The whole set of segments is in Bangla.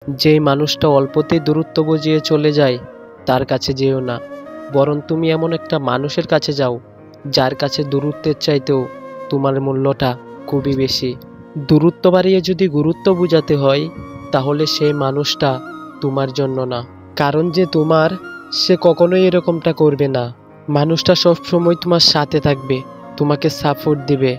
যেই মানুষটা অল্পতেই দূরত্ব বুঝিয়ে চলে যায় তার কাছে যেও না, বরং তুমি এমন একটা মানুষের কাছে যাও যার কাছে দূরত্বের চাইতেও তোমার মূল্যটা খুবই বেশি। দূরত্ব বাড়িয়ে যদি গুরুত্ব বোঝাতে হয় তাহলে সেই মানুষটা তোমার জন্য না। কারণ যে তোমার, সে কখনোই এরকমটা করবে না। মানুষটা সবসময় তোমার সাথে থাকবে, তোমাকে সাপোর্ট দিবে।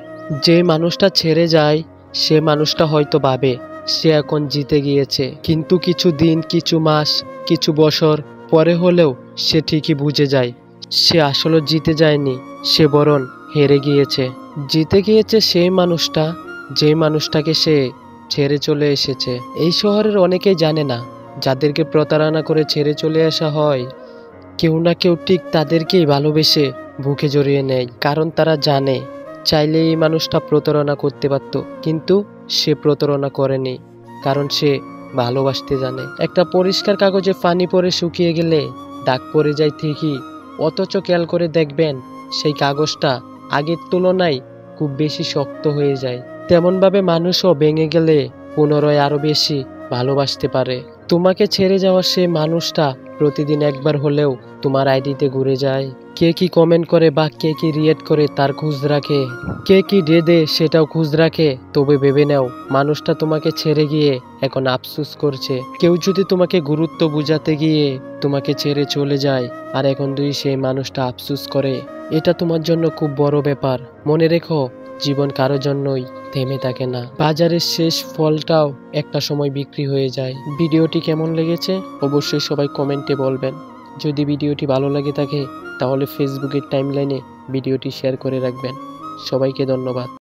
যে মানুষটা ছেড়ে যায় সে মানুষটা হয়তো ভাবে সে এখন জিতে গিয়েছে, কিন্তু কিছু দিন, কিছু মাস, কিছু বছর পরে হলেও সে ঠিকই বুঝে যায় সে আসলে জিতে যায়নি, সে বরং হেরে গিয়েছে। জিতে গিয়েছে সেই মানুষটা যে মানুষটাকে সে ছেড়ে চলে এসেছে। এই শহরের অনেকেই জানে না, যাদেরকে প্রতারণা করে ছেড়ে চলে আসা হয় কেউ না কেউ ঠিক তাদেরকেই ভালোবেসে বুকে জড়িয়ে নেয়। কারণ তারা জানে চাইলে এই মানুষটা প্রতারণা করতে পারত, কিন্তু সে প্রতারণা করেনি, কারণ সে ভালোবাসতে জানে। একটা পরিষ্কার কাগজে পানি পড়ে শুকিয়ে গেলে দাগ পড়ে যায় ঠিকই, অথচ খেয়াল করে দেখবেন সেই কাগজটা আগের তুলনায় খুব বেশি শক্ত হয়ে যায়। তেমনভাবে মানুষও ভেঙে গেলে পুনরায় আরো বেশি ভালোবাসতে পারে। তোমাকে ছেড়ে যাওয়া সেই মানুষটা প্রতিদিন একবার হলেও তোমার আইডিতে ঘুরে যায়। কে কি কমেন্ট করে বা কে কি রিয়েক্ট করে তার খোঁজ রাখে, কে কি ডেদে সেটাও খোঁজ রাখে। তবে ভেবে নাও, মানুষটা তোমাকে ছেড়ে গিয়ে এখন আফসোস করছে। কেউ যদি তোমাকে গুরুত্ব বুঝাতে গিয়ে তোমাকে ছেড়ে চলে যায় আর এখন তুই সেই মানুষটা আফসোস করে, এটা তোমার জন্য খুব বড় ব্যাপার। মনে রেখো, জীবন কারো জন্যই থেমে থাকে না। বাজারের শেষ ফলটাও একটা সময় বিক্রি হয়ে যায়। ভিডিওটি কেমন লেগেছে অবশ্যই সবাই কমেন্টে বলবেন। যদি ভিডিওটি ভালো লাগে থাকে তাহলে ফেসবুকের টাইমলাইনে ভিডিওটি শেয়ার করে রাখবেন। সবাইকে ধন্যবাদ।